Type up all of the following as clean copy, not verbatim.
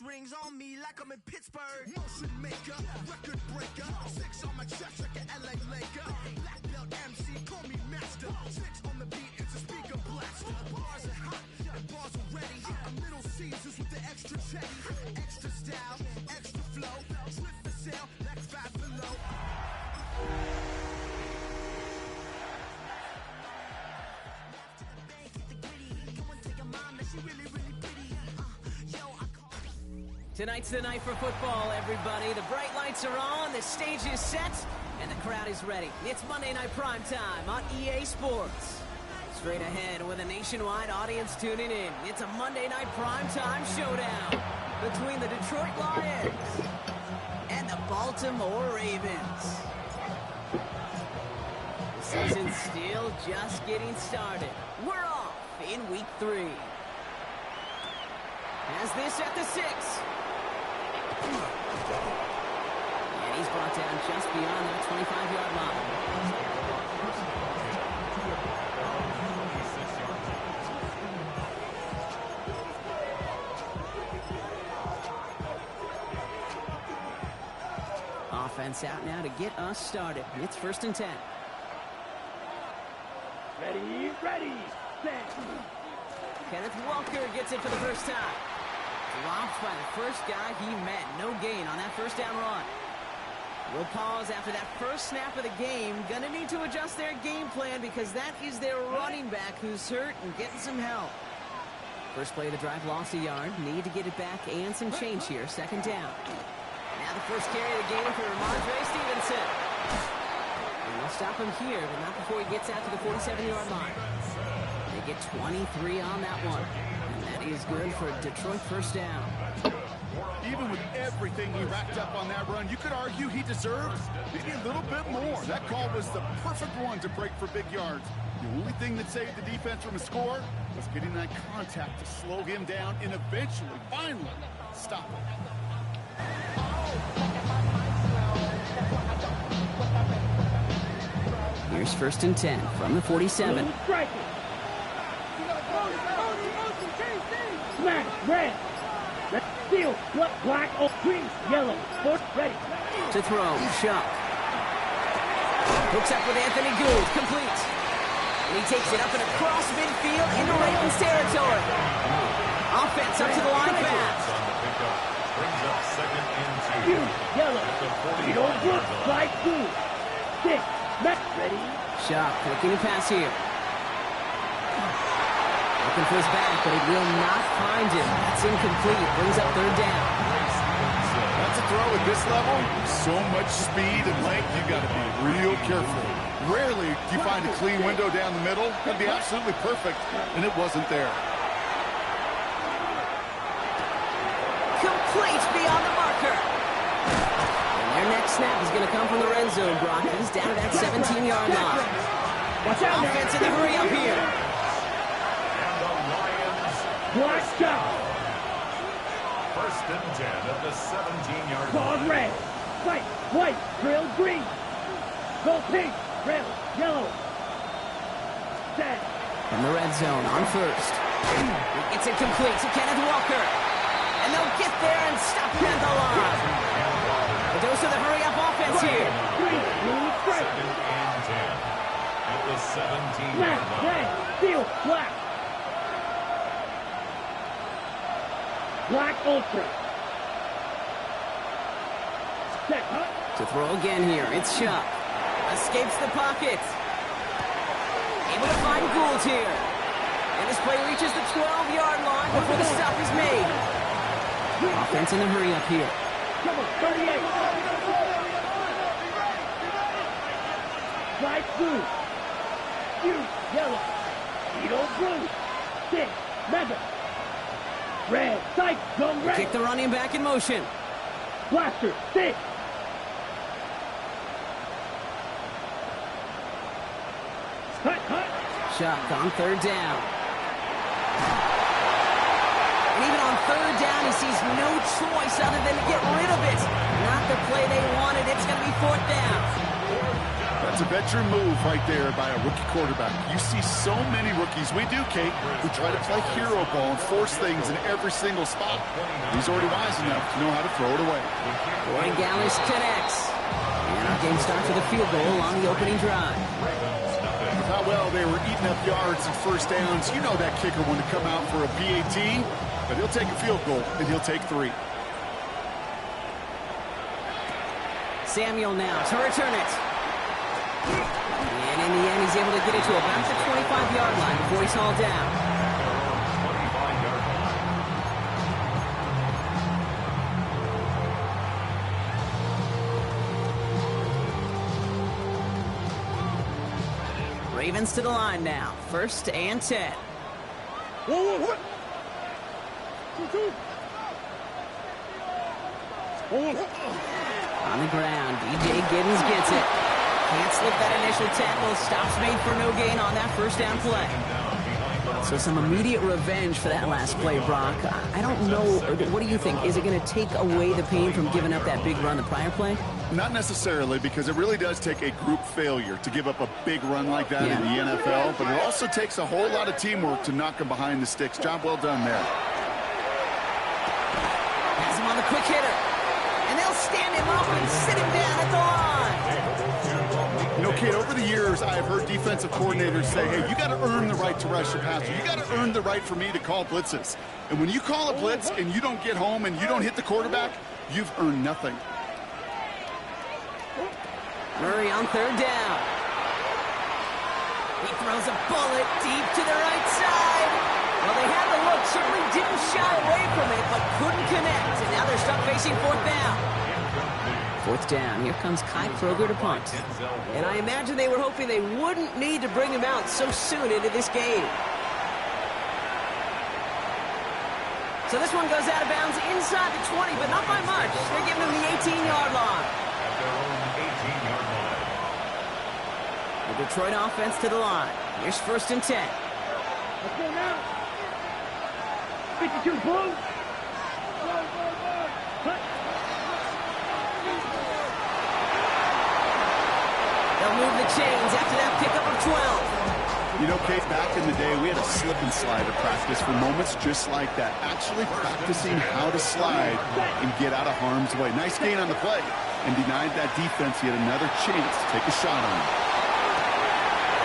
rings on me like I'm in Pittsburgh. Motion maker, record breaker. 6 on my chest like an LA Laker. Black belt MC, call me master. 6 on the beat, it's a speaker blaster. Bars are hot, and bars are ready. I'm Little Caesars with the extra chetty. Extra style, extra flow. Trip for sale, like 5 below. Tonight's the night for football, everybody. The bright lights are on, the stage is set, and the crowd is ready. It's Monday Night Primetime on EA Sports. Straight ahead with a nationwide audience tuning in. It's a Monday Night Primetime showdown between the Detroit Lions and the Baltimore Ravens. The season's still just getting started. We're off in Week 3. Has this at the 6. And he's brought down just beyond that 25-yard line. Offense out now to get us started. It's 1st and 10. Ready, set. Kenneth Walker gets it for the first time. Dropped by the first guy he met. No gain on that first down run. We'll pause after that first snap of the game. Gonna need to adjust their game plan because that is their running back who's hurt and getting some help. First play of the drive lost a yard. Need to get it back and some change here. 2nd down. Now the first carry of the game for Ramondre Stevenson. And we'll stop him here, but not before he gets out to the 47-yard line. They get 23 on that one. That is good for Detroit 1st down. Even with everything he racked up on that run, you could argue he deserved maybe a little bit more. That call was the perfect one to break for big yards. The only thing that saved the defense from a score was getting that contact to slow him down and eventually, finally, stop him. Here's 1st and 10 from the 47. Smash, red. Let's steal. Black, green, yellow. Fourth, ready. To throw, Shuck. Hooks up with Anthony Gould, complete. And he takes it up and across midfield into Ravens territory. Offense up to the line pass. Brings up 2nd and 2. Yellow. Gould, slide through. 6, Matt, ready. Shuck looking to pass here. Looking for his back, but he will not find him. That's incomplete. Brings up 3rd down. That's a throw at this level. So much speed and length, you got to be real careful. Rarely do you find a clean window down the middle. That'd be absolutely perfect, and it wasn't there. Complete beyond the marker. And their next snap is going to come from the red zone, Broncos, down to that 17-yard line. Watch out, offense in the hurry up here. Black shot. 1st and 10 at the 17-yard Ball line. red. White, white, drill green. Go pink, red, yellow. Set. From the red zone on 1st. It's incomplete to Kenneth Walker. And they'll get there and stop him at the line. A dose of the hurry-up offense here. Green, blue, strike. 2nd and 10 at the 17-yard line. Red, steel, black. Black Ultra. Set. To throw again here, it's Shuck. Escapes the pocket. Able to find Gould here. And this play reaches the 12-yard line before the stop is made. Offense in the hurry up here. Come on, 38. Slide blue. Yellow. Edo blue. 6. Mega. Red, sight, go red. Kick the running back in motion. Blaster, 6. Cut. Shuck on 3rd down. And even on 3rd down, he sees no choice other than to get rid of it. Not the play they wanted. It's going to be 4th down. It's a veteran move right there by a rookie quarterback. You see so many rookies, we do, Kate, who try to play hero ball and force things in every single spot. He's already wise enough to know how to throw it away. Roy Gallis connects. And our game starts with a field goal on the opening drive. With how well they were eating up yards and first downs, you know that kicker wanted to come out for a PAT, but he'll take a field goal, and he'll take 3. Samuel now to return it. And in the end, he's able to get it to about the 25-yard line before he's hauled down. Ravens to the line now. 1st and 10. Whoa. 2-2. On the ground, DJ Giddens gets it. Can't slip that initial tackle. Stops made for no gain on that first down play. So some immediate revenge for that last play, Brock. I don't know. What do you think? Is it going to take away the pain from giving up that big run the prior play? Not necessarily, because it really does take a group failure to give up a big run like that in the NFL, but it also takes a whole lot of teamwork to knock him behind the sticks. Job well done there. Has him on the quick hitter. And they'll stand him up and sit him down at the line. You know, Kate, over the years, I've heard defensive coordinators say, hey, you got to earn the right to rush your passer. You got to earn the right for me to call blitzes. And when you call a blitz and you don't get home and you don't hit the quarterback, you've earned nothing. Murray on 3rd down. He throws a bullet deep to the right side. Well, they had the look, certainly didn't shy away from it, but couldn't connect. And now they're stuck facing 4th down. 4th down. Here comes Kai Kroger to punt. And I imagine they were hoping they wouldn't need to bring him out so soon into this game. So this one goes out of bounds inside the 20, but not by much. They're giving him the 18-yard line. The Detroit offense to the line. Here's 1st and 10. Let's go now. 52 blue. They'll move the chains after that pickup of 12. You know, Kate, back in the day, we had a slip and slide at practice for moments just like that. Actually practicing how to slide and get out of harm's way. Nice gain on the play, and denied that defense yet another chance to take a shot on him.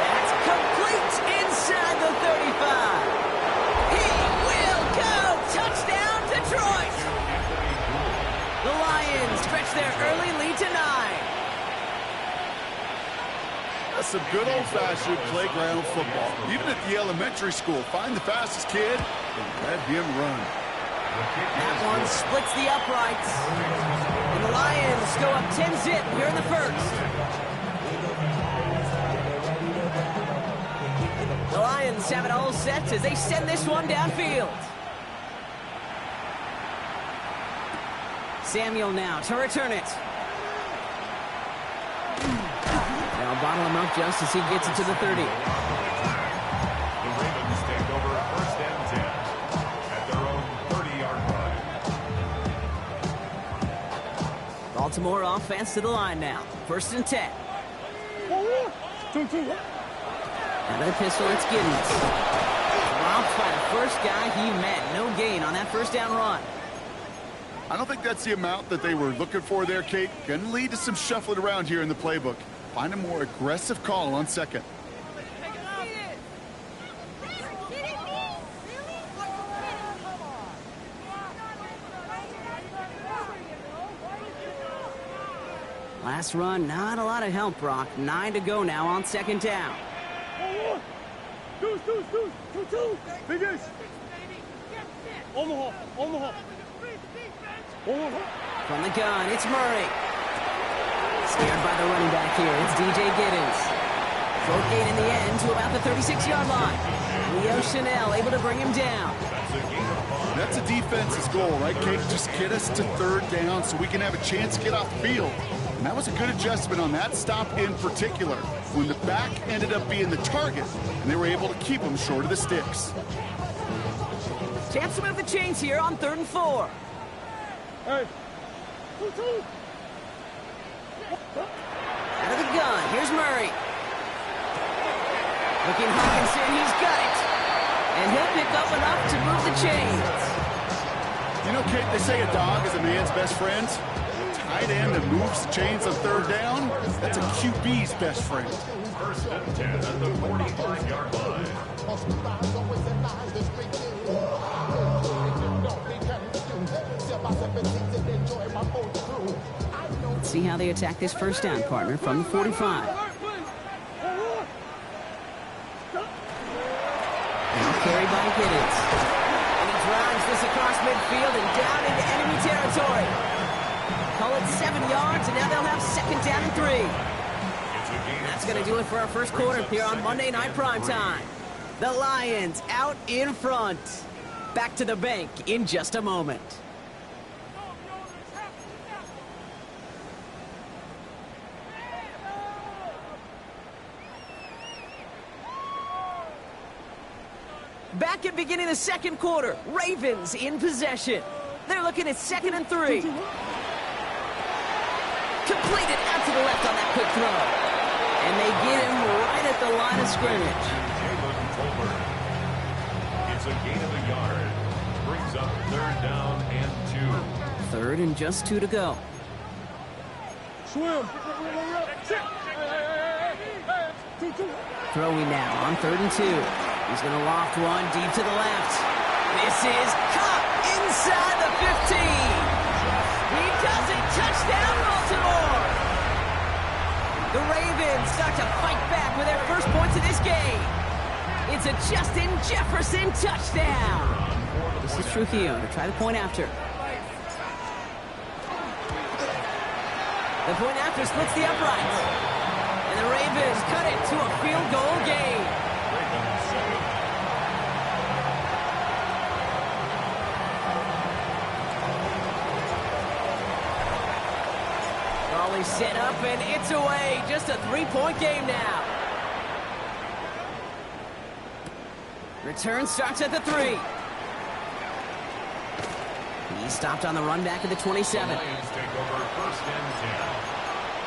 That's complete inside the 35. He will go. Touchdown, Detroit. The Lions stretch their early lead to 9. That's some good old-fashioned playground football. Even at the elementary school, find the fastest kid and let him run. That one splits the uprights. And the Lions go up 10-zip here in the 1st. The Lions have it all set as they send this one downfield. Samuel now to return it. They'll bottle him up just as he gets it to the 30. The Ravens take over 1st and 10 at their own 30-yard line. Baltimore offense to the line now. 1st and 10. 2-2. Another pistol, it's Giddens. Dropped by the first guy he met. No gain on that 1st down run. I don't think that's the amount that they were looking for there, Kate. Going to lead to some shuffling around here in the playbook. Find a more aggressive call on 2nd. Last run, not a lot of help, Brock. 9 to go now on 2nd down. 2-2. Finish. On the hole. From the gun, it's Murray. Scared by the running back here, it's DJ Giddens. Short gain in the end to about the 36-yard line. Leo Chanel able to bring him down. That's a defense's goal, right, Kate? Just get us to 3rd down so we can have a chance to get off the field. And that was a good adjustment on that stop in particular, when the back ended up being the target, and they were able to keep him short of the sticks. Chance to move the chains here on 3rd and 4. Hey. 2-2. Out of the gun, here's Murray. Looking Hawkinson, he's got it. And he'll pick up enough to move the chains. You know, Kate, they say a dog is a man's best friend. A tight end that moves the chains on third down, that's a QB's best friend. First and 10 at the 45-yard line. Let's see how they attack this first down, partner, from the 45. Now carried by Higgins. And he drives this across midfield and down into enemy territory. Call it 7 yards, and now they'll have second down and 3. That's going to do it for our first quarter here on Monday Night Primetime. The Lions out in front. Back to the bank in just a moment. Back at beginning the second quarter, Ravens in possession. They're looking at 2nd and 3. Completed out to the left on that quick throw. And they get him right at the line of scrimmage. It's a gain of a yard. Brings up 3rd down and 2. 3rd and just 2 to go. Swim. Throwing now on 3rd and 2. He's going to loft one deep to the left. This is caught inside the 15. He does it. Touchdown, Baltimore. The Ravens start to fight back with their first points of this game. It's a Justin Jefferson touchdown. This is Trujillo to try the point after. The point after splits the uprights. And the Ravens cut it to a field goal game. Raleigh set up and it's away. Just a 3-point game now. Return starts at the 3. He stopped on the run back at the 27. The Lions take over 1st and 10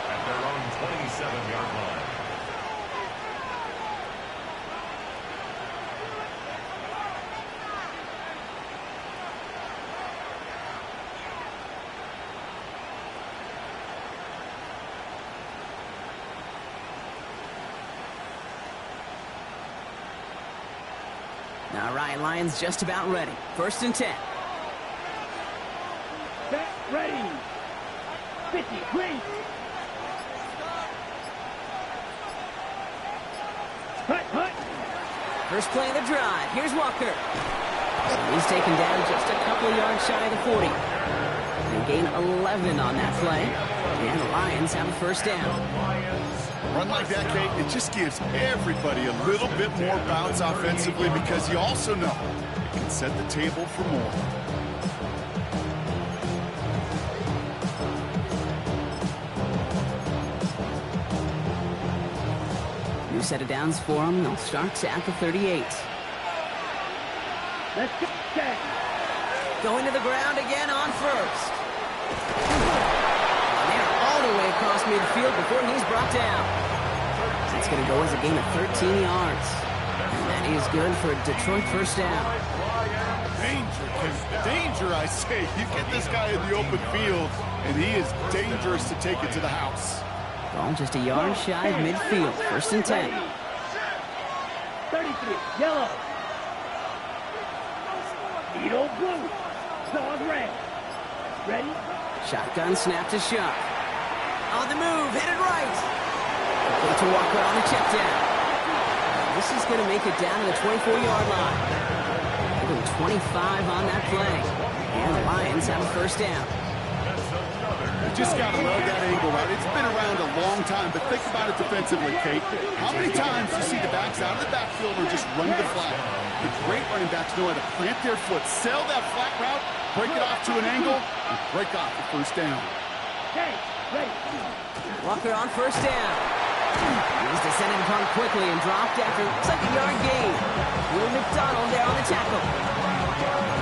at their own 27-yard line. All right, Lions just about ready. 1st and 10. Set, ready. 50, green. Hut. First play of the drive. Here's Walker. He's taken down just a couple yards shy of the 40. They gain 11 on that play. And the Lions have a first down. Run like that, Kate, it just gives everybody a little bit more bounce offensively because you also know it can set the table for more. New set of downs for them. They'll start at the 38. Let's go. Check. Going to the ground again on 1st. They're all the way across midfield before he's brought down. It's going to go as a gain of 13 yards. And that is good for a Detroit first down. Danger, I say. You get this guy in the open field, and he is dangerous to take it to the house. Ball just a yard shy of midfield. 1st and 10. 33, yellow. Edo blue. Dog red. Ready? Shotgun snap to Shuck. On the move, headed right. Complete to Walker on the check down. This is going to make it down to the 24-yard line. Give him 25 on that play. And the Lions have a first down. You just got to love that angle, right? It's been around a long time, but think about it defensively, Kate. How many times do you see the backs out of the backfield or just run the flat? The great running backs know how to plant their foot, sell that flat route, break it off to an angle, and break off the first down. Okay, ready. Walker on first down. He's descended upon quickly and dropped after looks like a yard gain. Will McDonald there on the tackle.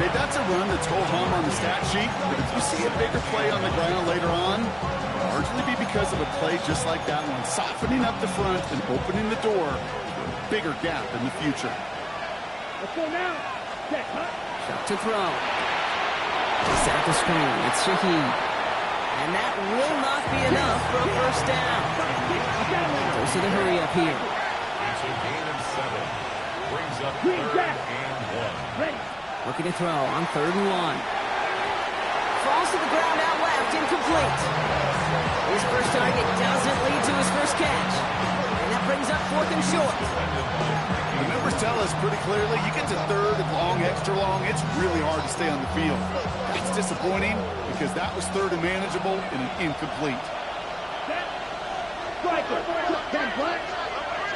Hey, that's a run that's ho-hum on the stat sheet, but if you see a bigger play on the ground later on, it'll largely be because of a play just like that one, softening up the front and opening the door for a bigger gap in the future. Let's go now. Set, huh? Shot to throw. Set up the screen. It's Shaheed. And that will not be enough for a first down. Goes to the hurry up here. It's a gain of 7. Brings up Green 3rd jack. and 1. Ready. Looking to throw on 3rd and 1. Falls to the ground out left, incomplete. His first target doesn't lead to his first catch. And that brings up 4th and short. The numbers tell us pretty clearly, you get to 3rd and long, extra long, it's really hard to stay on the field. That's disappointing because that was 3rd and manageable and an incomplete. Set. Striker. 10 black.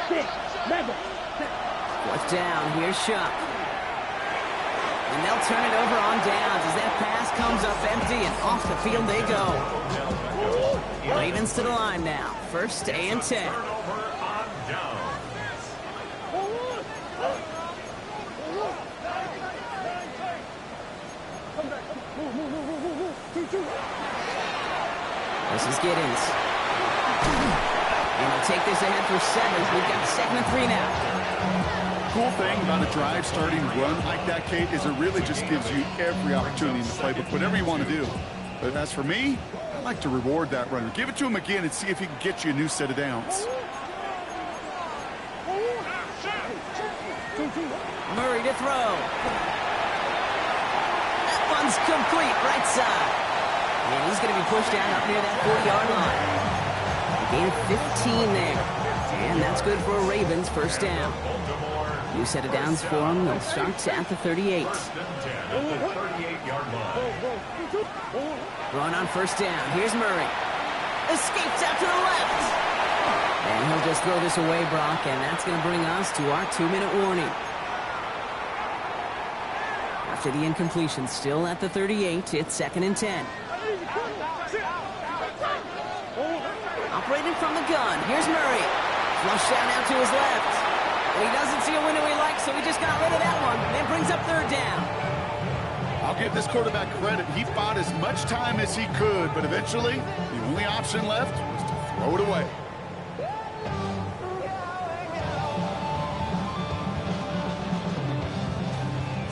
6. Level. Set. 4th down, here's Shuck. And they'll turn it over on downs as that pass comes up empty and off the field they go. Ravens to the line now. 1st and 10. Turnover on down. This is Giddens. And they'll take this ahead for 7. We've got 2nd and 3 now. Cool thing about a drive starting run like that, Kate, is it really just gives you every opportunity in the playbook, whatever you want to do. But as for me, I like to reward that runner. Give it to him again and see if he can get you a new set of downs. Murray to throw. That one's complete, right side. And he's going to be pushed down up near that 40-yard line. A gain of 15 there. And that's good for a Ravens first down. New set of downs for them. They'll start at the 38. 1st and 10 at the 38-yard line. Run on 1st down. Here's Murray. Escapes out to the left. And he'll just throw this away, Brock, and that's going to bring us to our 2-minute warning. After the incompletion, still at the 38, it's 2nd and 10. Operating from the gun. Here's Murray. Flush down out to his left. He doesn't see a window he likes, so he just got rid of that one. And brings up 3rd down. I'll give this quarterback credit. He fought as much time as he could, but eventually, the only option left was to throw it away.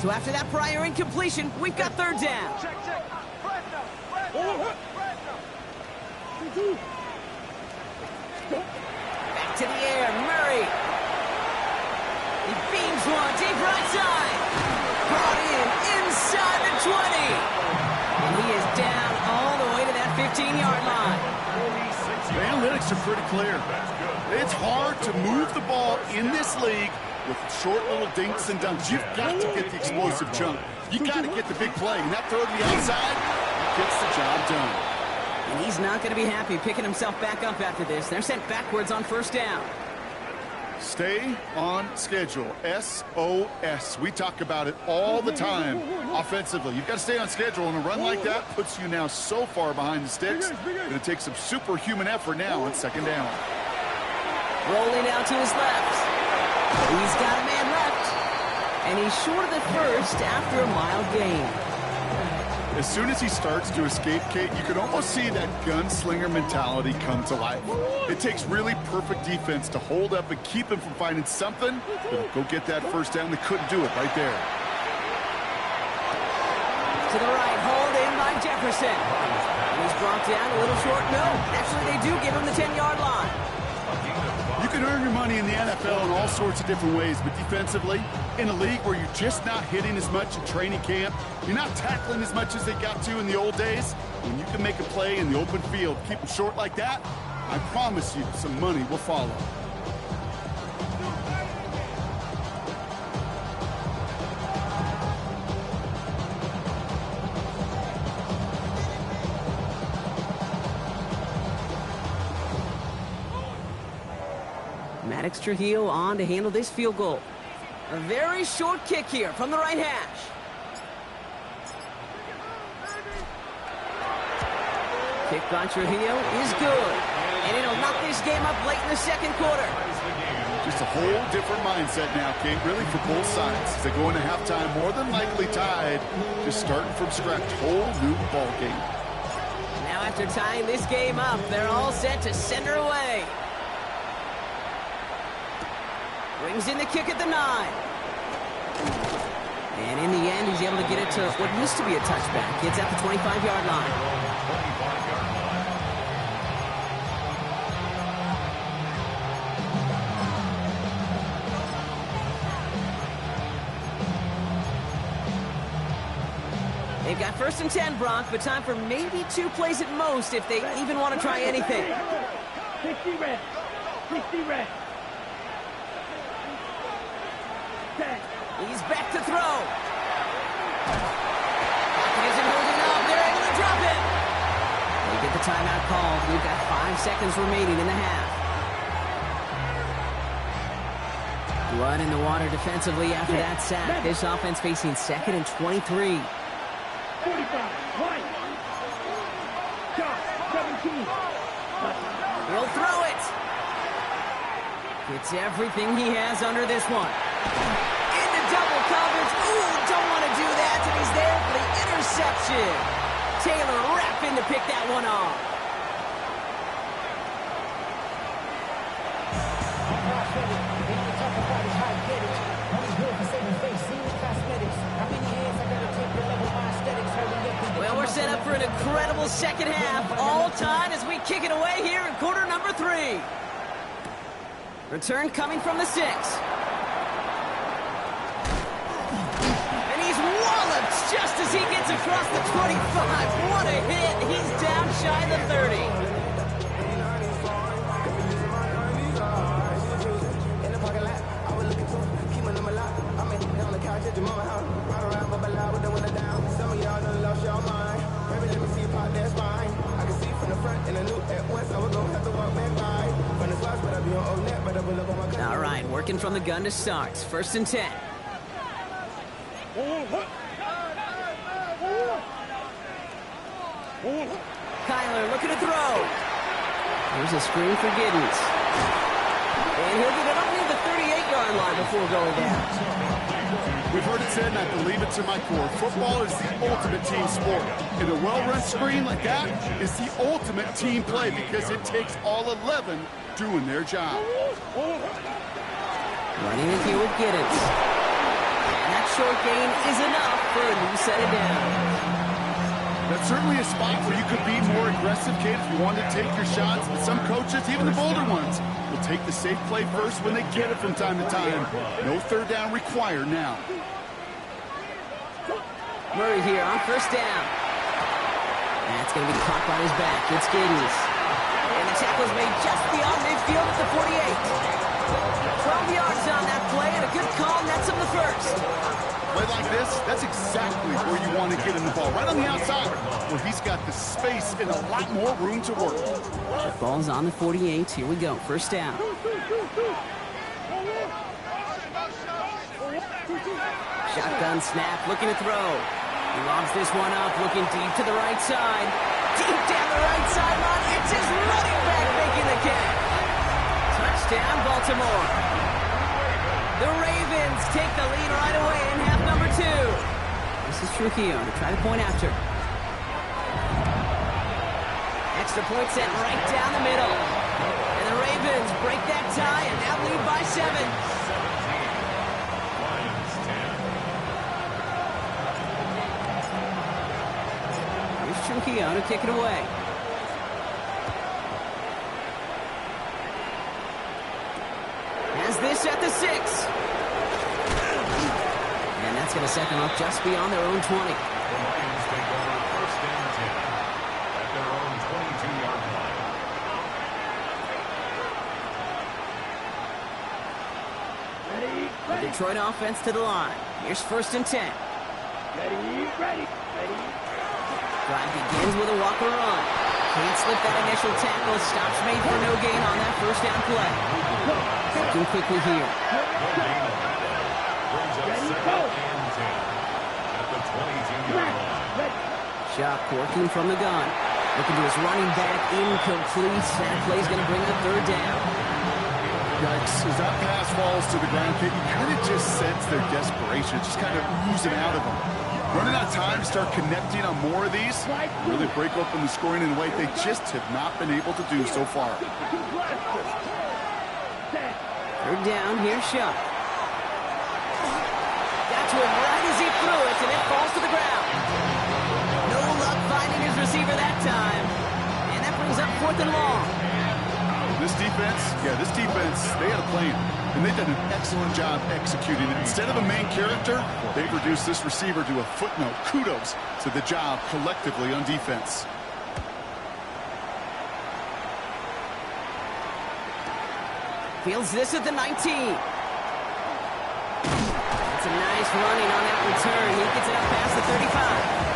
So after that prior incompletion, we've got 3rd down. Back to the air, Murray. He beams one, deep right side. Brought in, inside the 20. And he is down all the way to that 15-yard line. The analytics are pretty clear. It's hard to move the ball in this league with short little dinks and dunks. You've got to get the explosive jump. You got to get the big play. And that throw to the outside gets the job done. And he's not going to be happy picking himself back up after this. They're sent backwards on 1st down. Stay on schedule. SOS. We talk about it all the time offensively. You've got to stay on schedule, and a run like that puts you now so far behind the sticks. Going to take some superhuman effort now on 2nd down. Rolling out to his left. He's got a man left. And he's short of the 1st after a mild gain. As soon as he starts to escape, Kate, you can almost see that gunslinger mentality come to life. It takes really perfect defense to hold up and keep him from finding something that'll go get that 1st down. They couldn't do it right there. To the right, hauled in by Jefferson. And he's brought down a little short. No, actually they do give him the 10-yard line. You can earn your money in the NFL in all sorts of different ways, but defensively, in a league where you're just not hitting as much in training camp, you're not tackling as much as they got to in the old days, when you can make a play in the open field, keep them short like that, I promise you some money will follow. Maddox Trujillo on to handle this field goal. A very short kick here from the right hash. Kick by Trujillo is good. And it'll knock this game up late in the 2nd quarter. Just a whole different mindset now, Kate, really for both sides. As they go into halftime, more than likely tied, just starting from scratch, whole new ball game. Now after tying this game up, they're all set to send her away. Brings in the kick at the 9. And in the end, he's able to get it to what used to be a touchback. It's at the 25-yard line. 25-yard line. They've got 1st and 10, Brock, but time for maybe 2 plays at most if they even want to try anything. 60 red. 60 red. 10. He's back to throw. Pocket isn't holding up. They're able to drop it. They get the timeout called. We've got 5 seconds remaining in the half. Blood in the water defensively after that sack. This offense facing 2nd and 23. 45. White. Shot. 17. He'll throw it. Gets everything he has under this one. Into double coverage. Ooh, don't want to do that. And he's there for the interception. Taylor rapping to pick that one off. Well, we're set up for an incredible second half. All tied as we kick it away here in quarter number 3. Return coming from the 6. And he's walloped just as he gets across the 25. What a hit. He's down shy of the 30. All right, working from the gun to start. 1st and 10. Kyler looking to throw. Here's a screen for Giddens. And he'll get it up near the 38-yard line before going down. We've heard it said, and I believe it to my core, football is the ultimate team sport. And a well-run screen like that is the ultimate team play because it takes all 11 doing their job. Running it here with Giddens. And that short gain is enough for a new set of downs. That's certainly a spot where you could be more aggressive, Kate, if you wanted to take your shots. But some coaches, even the bolder ones, will take the safe play first when they get it from time to time. No 3rd down required now. Murray here on 1st down. That's going to be caught by his back. It's Giddens. And the tackle's made just beyond midfield at the 48. 12 yards on that play, and a good call nets him the 1st. Play like this, that's exactly where you want to get in the ball, right on the outside, where he's got the space and a lot more room to work. The ball's on the 48. Here we go. 1st down. Shotgun snap, looking to throw. He lobs this one up, looking deep to the right side. Deep down the right sideline. It's his running back making the catch. Touchdown, Baltimore. The Ravens take the lead right away in half number 2. This is Trujillo to try to point after. Extra point set right down the middle. And the Ravens break that tie and now lead by 7. Here's Trujillo to kick it away. Has this at the 6. And that's going to set them up just beyond their own 20. The Lions take over 1st and 10 at their own 22-yard line. The Detroit offense to the line. Here's 1st and 10. Ready. Drive begins with a walker run. Can't slip that initial tackle. Stops made for no gain on that 1st down play. Looking quickly here. Brings up 2nd and 10 at the 22-yard line. Shock working from the gun. Looking to his running back. Incomplete. That play's going to bring up 3rd down. Yikes. As that pass falls to the ground, Kate, you kind of just sense their desperation. Just kind of oozing out of them. Running out of time to start connecting on more of these. Really break open the scoring in a way they just have not been able to do so far. Third down, here's Shuck. Got to him right as he threw it, and it falls to the ground. No luck finding his receiver that time. And that brings up 4th and long. This defense, they had a plan, and they've done an excellent job executing it. Instead of a main character, they've reduced this receiver to a footnote. Kudos to the job collectively on defense. Fields this at the 19. It's a nice running on that return. He gets it up past the 35.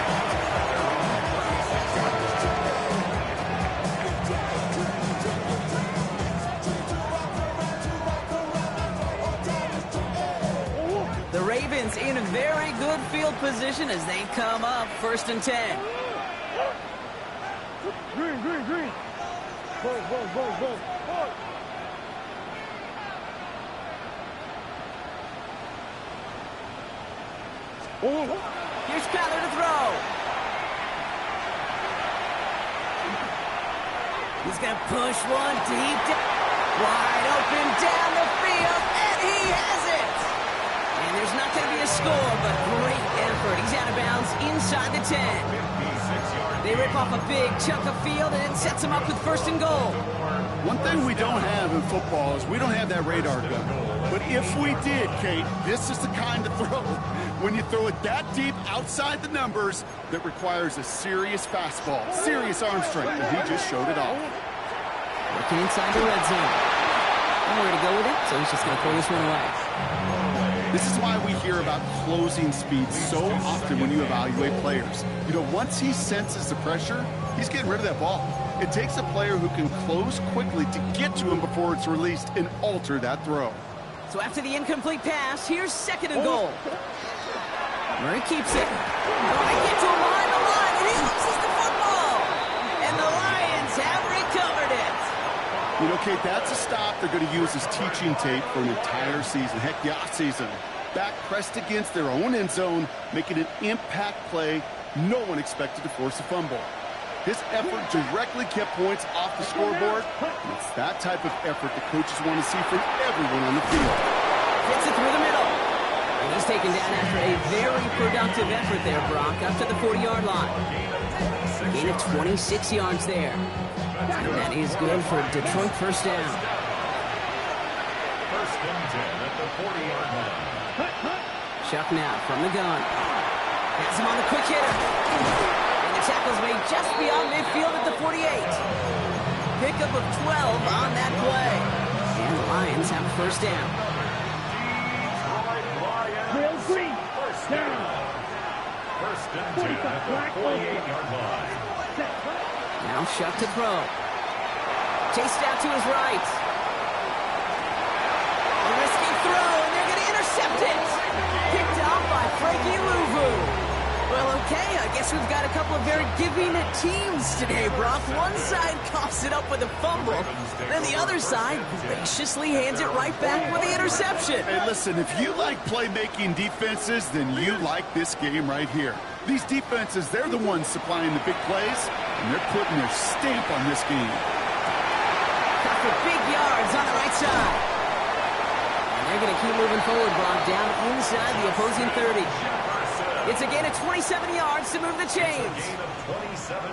The Ravens in very good field position as they come up 1st and 10. Green. Go. Here's Kyler to throw. He's going to push one deep down. Wide open down the field, and he has it. And there's not going to be a score, but great effort. He's out of bounds inside the 10. They rip off a big chunk of field, and it sets him up with 1st and goal. One thing we don't have in football is we don't have that radar gun. But if we did, Kate, this is the kind of throw, when you throw it that deep outside the numbers, that requires a serious fastball, serious arm strength, and he just showed it off. Looking inside the red zone. Nowhere to go with it, so he's just going to throw this one away. This is why we hear about closing speed so often when you evaluate players. You know, once he senses the pressure, he's getting rid of that ball. It takes a player who can close quickly to get to him before it's released and alter that throw. So after the incomplete pass, here's 2nd and goal. Murray keeps it. Going to get to him behind the line, and he loses the football. And the Lions have recovered it. You know, Kate, that's a stop they're going to use as teaching tape for an entire season. Heck, the offseason. Back pressed against their own end zone, making an impact play no one expected to force a fumble. His effort directly kept points off the scoreboard. And it's that type of effort the coaches want to see from everyone on the field. Gets it through the middle. And he's taken down after a very productive effort there, Brock, up to the 40-yard line. A gain of 26 yards there. And that is good for Detroit 1st down. 1st and 10 at the 40-yard line. Shuck now from the gun. Has him on the quick hitter. And the tackle's made just beyond midfield at the 48. Pickup of 12 on that play. And the Lions have 1st down. Real green. Down. 1st and 10 at the 48-yard line. Now Shuck to throw. Chased out to his right. A risky throw, and they're going to intercept it. Picked off by Frankie Louvu. Well, okay, I guess we've got a couple of very giving teams today, Brock. One side coughs it up with a fumble, then the other side graciously hands it right back with the interception. Hey, listen, if you like playmaking defenses, then you like this game right here. These defenses, they're the ones supplying the big plays, and they're putting their stamp on this game. Got for big yards on the right side. And they're going to keep moving forward, Brock, down inside the opposing 30. It's a gain of 27 yards to move the chains.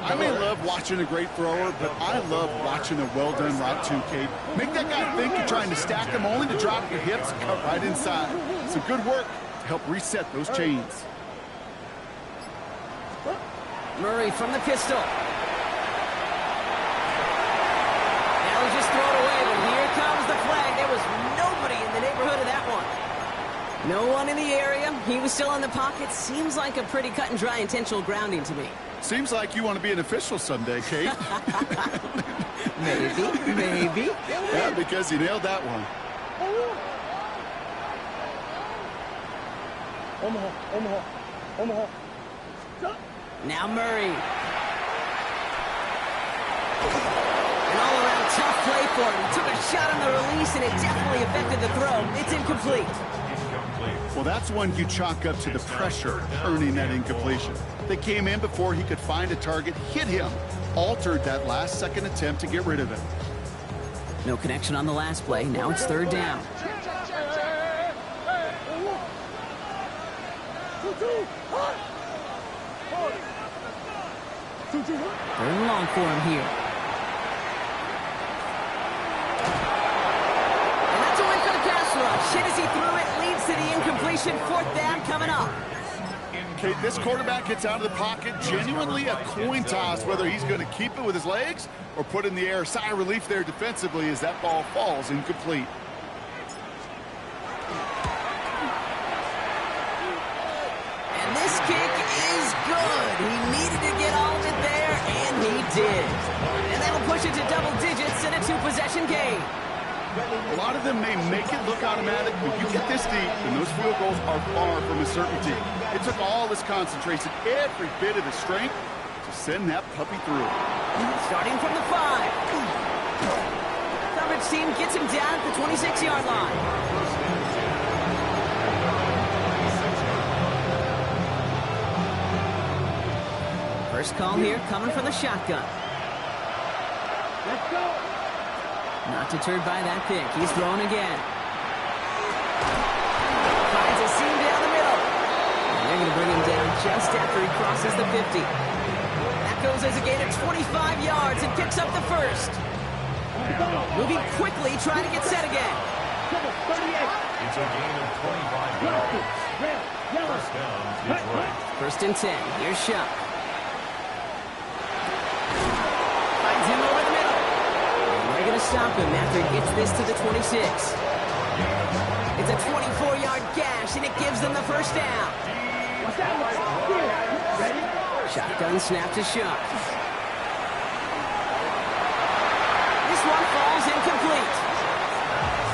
I may love watching a great thrower, but I love watching a well-done route too, Kate. Make that guy think you're trying to stack him only to drop your hips and cut right inside. Some good work to help reset those chains. Murray from the pistol. That'll just throw it away, but here comes the flag. There was nobody in the neighborhood of that one. No one in the area. He was still in the pocket. Seems like a pretty cut and dry intentional grounding to me. Seems like you want to be an official someday, Kate. Maybe. Yeah, because you nailed that one. Omaha. Now Murray. An all-around tough play for him. He took a shot on the release, and it definitely affected the throw. It's incomplete. Well, that's one you chalk up to the pressure, earning that incompletion. They came in before he could find a target, hit him, altered that last-second attempt to get rid of it. No connection on the last play. Now it's third down. Third and long for him here. And that's a win for the pass rush. Hit as he threw it, leads to the incompletion. Fourth down coming up. Okay, this quarterback gets out of the pocket, genuinely a coin toss whether he's going to keep it with his legs or put it in the air. Sigh of relief there defensively as that ball falls incomplete. And this kick is good. He needed to get all of it there, and he did. And that'll push it to double digits in a two-possession game. A lot of them may make it look automatic, but you get this deep, and those field goals are far from a certainty. It took all his concentration, every bit of his strength, to send that puppy through. Starting from the 5. Coverage team gets him down at the 26-yard line. First call here coming from the shotgun. Let's go. Not deterred by that pick. He's throwing again. Finds a seam down the middle. And they're going to bring him down just after he crosses the 50. That goes as a gain of 25 yards and picks up the first. Moving quickly, trying to get set again. It's a gain of 25 yards. First down, Detroit. First and 10. Here's Shuck. Finds him over the middle. They're going to stop him after he gets this to the 26. It's a 24-yard gash, and it gives them the first down. Shotgun snap to Shuck. This one falls incomplete.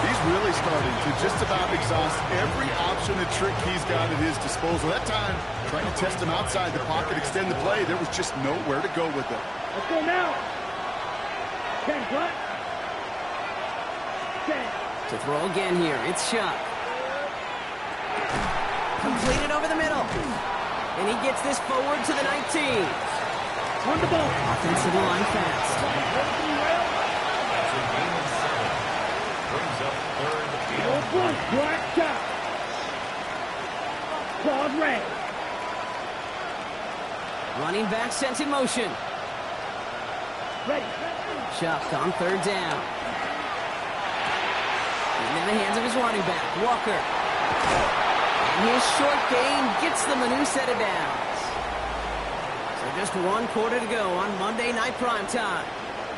He's really starting to just about exhaust every option and trick he's got at his disposal. That time, trying to test him outside the pocket, extend the play, there was just nowhere to go with it. Let's go now. 10 what? 10. To throw again here, it's Shuck. Completed over the middle. And he gets this forward to the 19. On the ball. Offensive line fast. That's a gain of 7. Brings up third and One, black shot. Claws red. Running back sent in motion. Ready. Shuck on third down. And in the hands of his running back, Walker. And his short gain gets them a new set of downs. So just 1 quarter to go on Monday Night Primetime.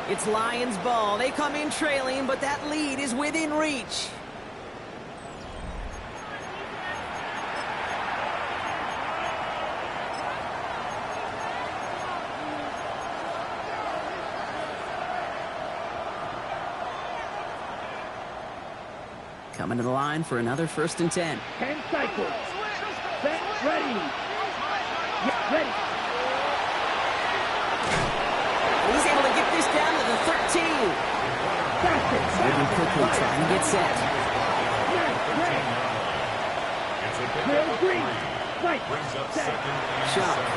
It's Lions ball. They come in trailing, but that lead is within reach. Coming to the line for another first and 10. 10 cycles. Set, ready. Yeah, ready. He's able to get this down to the 13. Faster. Moving quickly, trying to get set. Real green. Right. brings up Set. second and Shuck. 7.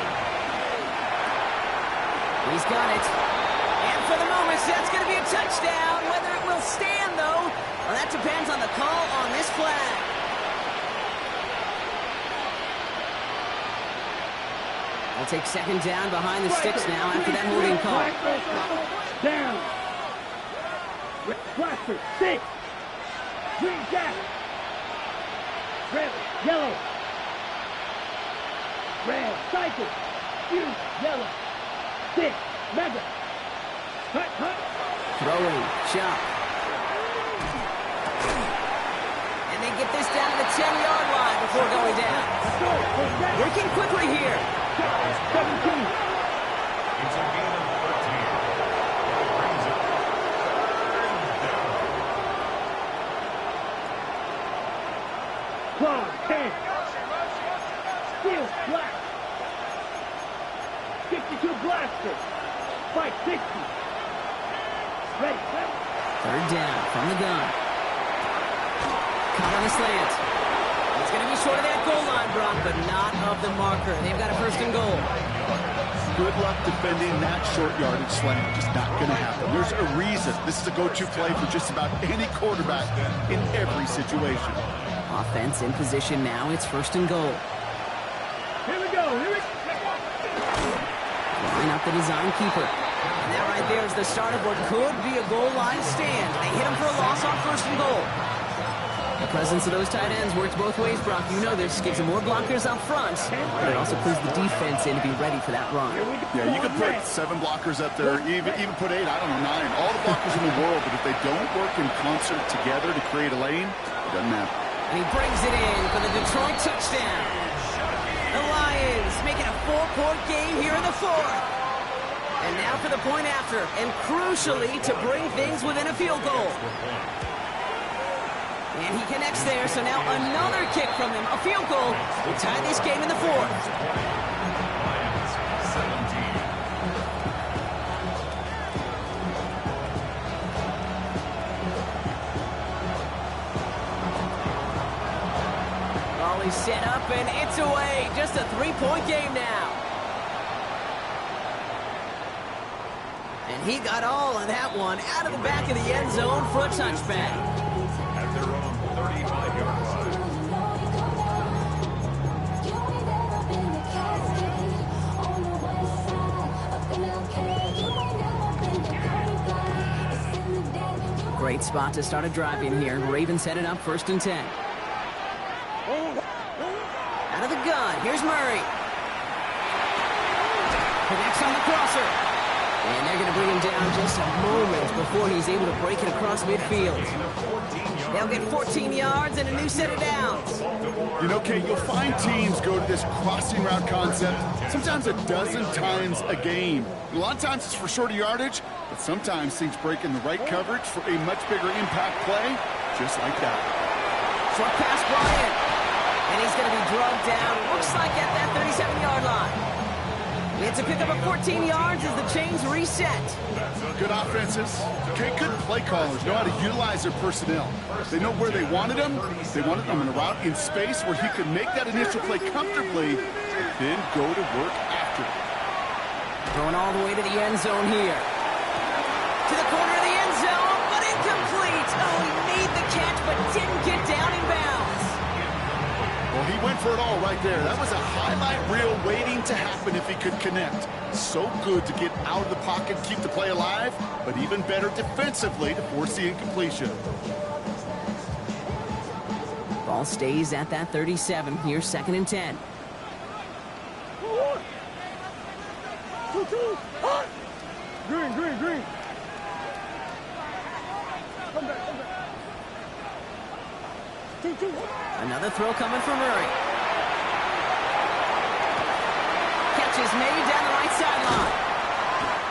He's got it. And for the moment, that's going to be a touchdown. Whether it will stand, though, well, that depends on the call on this flag. We'll take second down behind the sticks now after that holding call. Down. Blaster. 6. Green jack. Red. Yellow. Red. Cycle. Huge. Yellow. 6. Mega. Hut. Hut. Throwing. Shuck. And they get this down to the 10-yard line before going down. Working quickly here. 17. It's a gain of 13. Brings it down. Claw. 10. Steel. Black. 62 blaster. Fight 60. Ready. Third down from the gun. Caught on the slant. It's going to be short of that goal line, Brock, but not of the marker. They've got a first and goal. Good luck defending that short yardage slant. Just not going to happen. There's a reason this is a go-to play for just about any quarterback in every situation. Offense in position now. It's first and goal. Here we go. Line up the design keeper. And that right there is the start of what could be a goal line stand. They hit him for a loss on first and goal. The presence of those tight ends works both ways, Brock. You know this. Gives them more blockers up front, but it also puts the defense in to be ready for that run. Yeah, you could put 7 blockers up there, even put 8, I don't know, 9. All the blockers in the world, but if they don't work in concert together to create a lane, it doesn't matter. And he brings it in for the Detroit touchdown. The Lions making a 4-point game here in the fourth. And now for the point after, and crucially to bring things within a field goal. And he connects there, so now another kick from him, a field goal, will tie this game in the fourth. Lions 17. Ball is set up, and it's away. Just a 3-point game now. And he got all of that one out of the back of the end zone for a touchback. At their own 35-yard line. Great spot to start a drive in here. Ravens headed up first and 10. Out of the gun, here's Murray. Connects on the crosser. And they're going to bring him down just a moment before he's able to break it across midfield. They'll get 14 yards and a new set of downs. You know, Kate, you'll find teams go to this crossing route concept sometimes a dozen times a game. A lot of times it's for shorter yardage, but sometimes things break in the right coverage for a much bigger impact play, just like that. Short pass, Bryant. And he's going to be drugged down, looks like at that 37-yard line. It's a pickup of 14 yards as the chains reset. Good offenses. Okay, good play callers know how to utilize their personnel. They know where they wanted them. They wanted them in a route in space where he could make that initial play comfortably, then go to work after it. Going all the way to the end zone here. To the corner of the end zone, but incomplete. Oh, he made the catch, but didn't get down in bounds. Well, he went for it all right there. That was a highlight reel waiting to happen if he could connect. So good to get out of the pocket, keep the play alive, but even better defensively to force the incompletion. Ball stays at that 37. Here's second and 10. Green. Come back. 2-2. Another throw coming from Murray. Catch is made down the right sideline.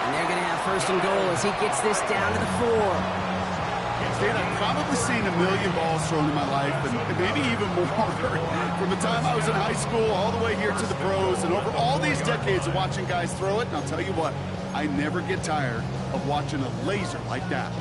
And they're going to have first and goal as he gets this down to the 4. Dan, I've probably seen a million balls thrown in my life, and maybe even more. From the time I was in high school all the way here to the pros, and over all these decades of watching guys throw it, and I'll tell you what, I never get tired of watching a laser like that.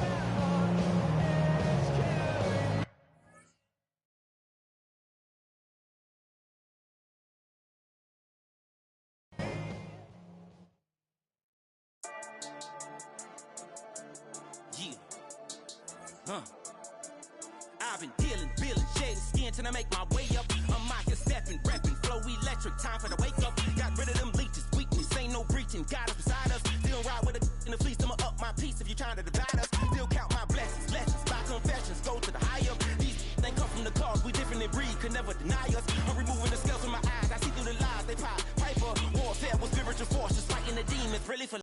I've been dealing, shedding skin till I make my way up. I'm out here stepping, repping, flow electric, time for the wake up. Got rid of them leeches, weakness, ain't no breaching. God is beside us, still ride with a in the fleece. I'ma up my piece if you're trying to divide us. Still count my blessings, lessons, by confessions, go to the higher. These they come from the cause, we different in breed, could never deny us. I'm removing the scales from my eyes, I see through the lies they pop. Piper, warfare with spiritual forces, fighting the demons, really for